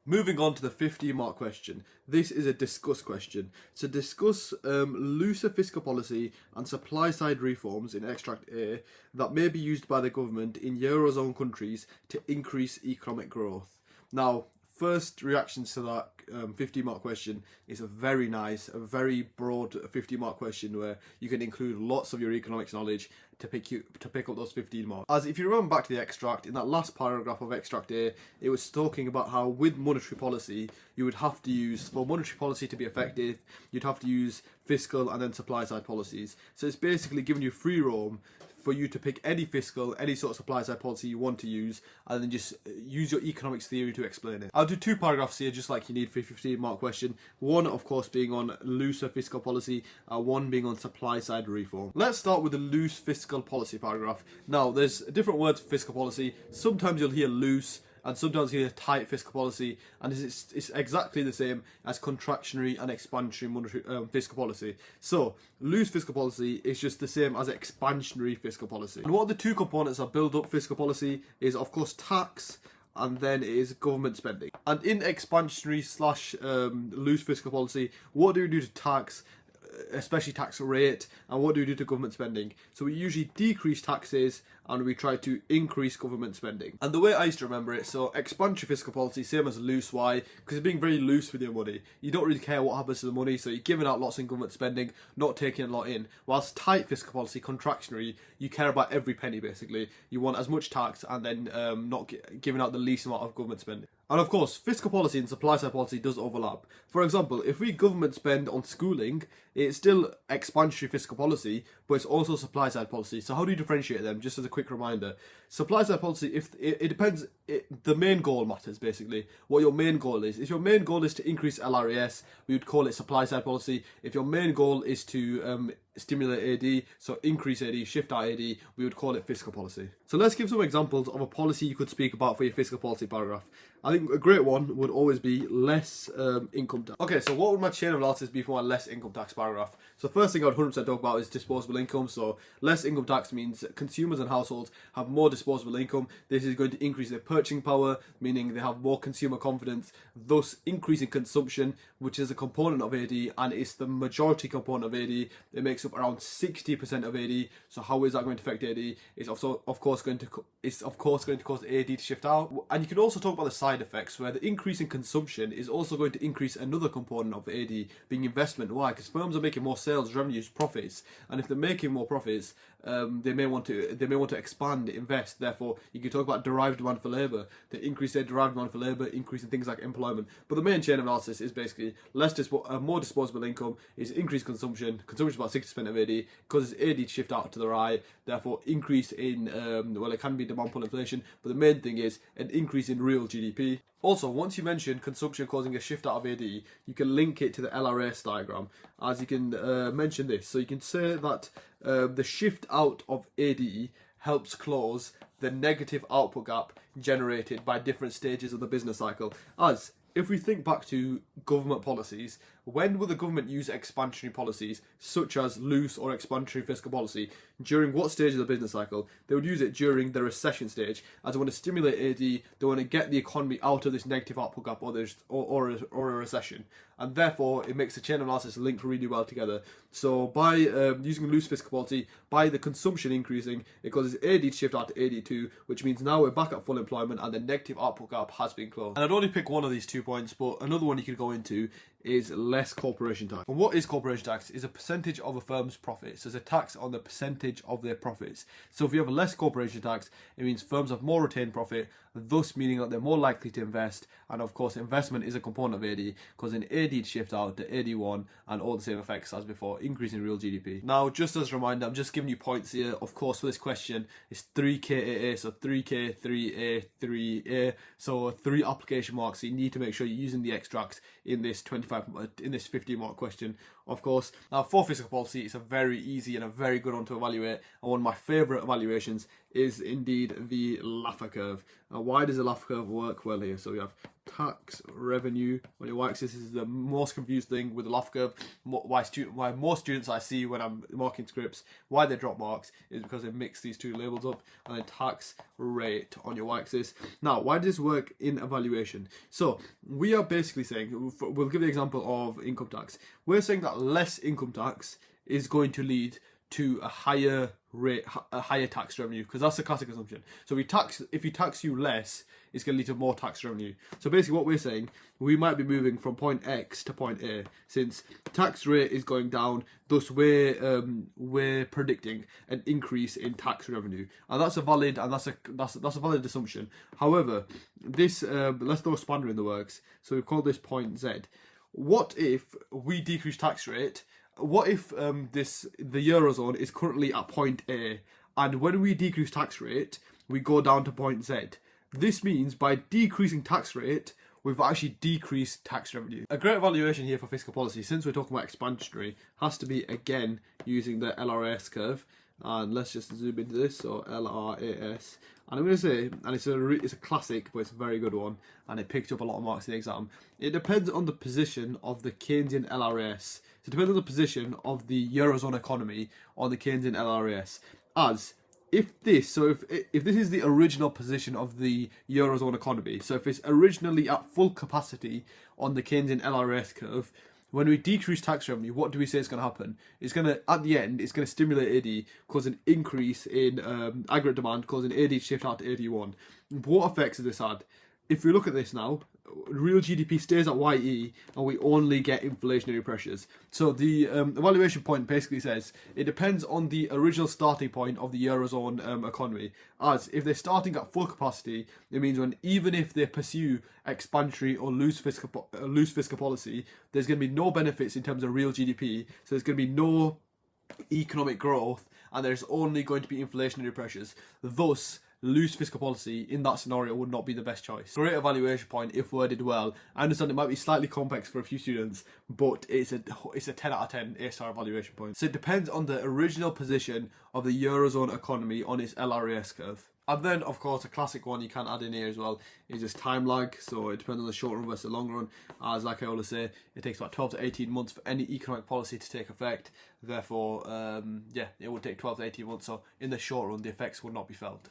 Moving on to the 15-mark question. This is a discuss question. So discuss looser fiscal policy and supply side reforms in extract A that may be used by the government in Eurozone countries to increase economic growth. Now, first reactions to that 15-mark question is a very nice, a very broad 15-mark question where you can include lots of your economics knowledge to pick up those 15 marks. As if you remember back to the extract, in that last paragraph of extract A, it was talking about how with monetary policy, you would have to use, for monetary policy to be effective, you'd have to use fiscal and then supply side policies. So it's basically giving you free roam for you to pick any fiscal, any sort of supply side policy you want to use, and then just use your economics theory to explain it. I'll do two paragraphs here, just like you need for a 15-mark question. One, of course, being on looser fiscal policy, one being on supply side reform. Let's start with the loose fiscal policy paragraph. Now, there's different words for fiscal policy. Sometimes you'll hear loose, and sometimes you hear tight fiscal policy, and it's exactly the same as contractionary and expansionary monetary fiscal policy. So, loose fiscal policy is just the same as expansionary fiscal policy. And what are the two components that build up fiscal policy is, of course, tax, and then it is government spending. And in expansionary slash loose fiscal policy, what do we do to tax, especially tax rate, and what do we do to government spending? So we usually decrease taxes and we try to increase government spending. And the way I used to remember it, so expansionary fiscal policy, same as loose. Why? Because it's being very loose with your money. You don't really care what happens to the money, so you're giving out lots in government spending, not taking a lot in. Whilst tight fiscal policy, contractionary, you care about every penny basically. You want as much tax and then not giving out the least amount of government spending. And of course, fiscal policy and supply side policy does overlap. For example, if we government spend on schooling, it's still expansionary fiscal policy, but it's also supply side policy. So how do you differentiate them? Just as a quick reminder, supply side policy, if it depends, the main goal matters basically. What your main goal is. If your main goal is to increase LRAS, we would call it supply side policy. If your main goal is to stimulate AD, so increase AD, shift out AD, we would call it fiscal policy. So let's give some examples of a policy you could speak about for your fiscal policy paragraph. I think a great one would always be less income tax. Okay, so what would my chain of analysis be for my less income tax paragraph? So first thing I would 100% talk about is disposable income. So less income tax means consumers and households have more disposable income. This is going to increase their purchasing power, meaning they have more consumer confidence, thus increasing consumption, which is a component of AD, and it's the majority component of AD. It makes up around 60% of AD. So how is that going to affect AD? It's also, of course, going to cause AD to shift out. And you can also talk about the side effects, where the increase in consumption is also going to increase another component of AD, being investment. Why? Because firms are making more sales, revenues, profits, and if they're making more profits, they may want to expand, invest. Therefore, you can talk about derived demand for labour. They increase their derived demand for labour, increasing things like employment. But the main chain of analysis is basically more disposable income is increased consumption. Consumption is about 60% of AD, causes AD to shift out to the right. Therefore, increase in well, it can be demand pull inflation, but the main thing is an increase in real GDP. Also, once you mention consumption causing a shift out of AD, you can link it to the LRAS diagram, as you can mention this. So you can say that the shift out of AD helps close the negative output gap generated by different stages of the business cycle. As if we think back to government policies, when will the government use expansionary policies, such as loose or expansionary fiscal policy? During what stage of the business cycle? They would use it during the recession stage, as they want to stimulate AD, they want to get the economy out of this negative output gap or a recession. And therefore, it makes the chain analysis link really well together. So by using loose fiscal policy, by the consumption increasing, it causes AD to shift out to AD2, which means now we're back at full employment and the negative output gap has been closed. And I'd only pick one of these 2 points, but another one you could go into is less corporation tax. And what is corporation tax? Is a percentage of a firm's profits. So it's a tax on the percentage of their profits. So if you have a less corporation tax, it means firms have more retained profit, thus meaning that they're more likely to invest. And of course, investment is a component of AD, causing AD to shift out to AD1 and all the same effects as before, increasing real GDP. Now, just as a reminder, I'm just giving you points here. Of course, for this question, it's 3K, so 3K, 3A, 3A. So 3 application marks. So you need to make sure you're using the extracts in this 50-mark question, of course. Now, for fiscal policy, it's a very easy and a very good one to evaluate. And one of my favourite evaluations is indeed the Laffer curve. Now, why does the Laffer curve work well here? So we have tax revenue on your y-axis. This is the most confused thing with the Laffer curve. Why most students I see when I'm marking scripts, why they drop marks is because they mix these two labels up, and then tax rate on your y-axis. Now, why does this work in evaluation? So we are basically saying, we'll give the example of income tax. We're saying that less income tax is going to lead to a higher rate, a higher tax revenue, because that's the classic assumption. So if you tax you less, it's going to lead to more tax revenue. So basically what we're saying, we might be moving from point X to point A, since tax rate is going down, thus we're predicting an increase in tax revenue, and that's a valid assumption. However, this let's throw a spanner in the works. So we've called this point Z. What if we decrease tax rate? What if the Eurozone is currently at point A, and when we decrease tax rate, we go down to point Z? This means by decreasing tax rate, we've actually decreased tax revenue. A great evaluation here for fiscal policy, since we're talking about expansionary, has to be again using the LRAS curve. And let's just zoom into this. So LRAS, and I'm going to say, and it's a classic, but it's a very good one, and it picked up a lot of marks in the exam. It depends on the position of the Keynesian LRAS. So it depends on the position of the Eurozone economy on the Keynesian LRAS. As if this is the original position of the Eurozone economy, so if it's originally at full capacity on the Keynesian LRAS curve, when we decrease tax revenue, what do we say is going to happen? It's going to, at the end, it's going to stimulate AD, cause an increase in aggregate demand, causing AD to shift out to AD1. What effects does this had? If we look at this now, real GDP stays at YE, and we only get inflationary pressures. So the evaluation point basically says it depends on the original starting point of the Eurozone economy. As if they're starting at full capacity, it means even if they pursue expansionary or loose fiscal policy, there's going to be no benefits in terms of real GDP. So there's going to be no economic growth, and there's only going to be inflationary pressures. Thus, loose fiscal policy in that scenario would not be the best choice. Great evaluation point if worded well. I understand it might be slightly complex for a few students, but it's a 10 out of 10 A-star evaluation point. So it depends on the original position of the Eurozone economy on its LRAS curve. And then, of course, a classic one you can add in here as well is just time lag. So it depends on the short run versus the long run. As like I always say, it takes about 12 to 18 months for any economic policy to take effect. Therefore, it would take 12 to 18 months. So in the short run, the effects would not be felt.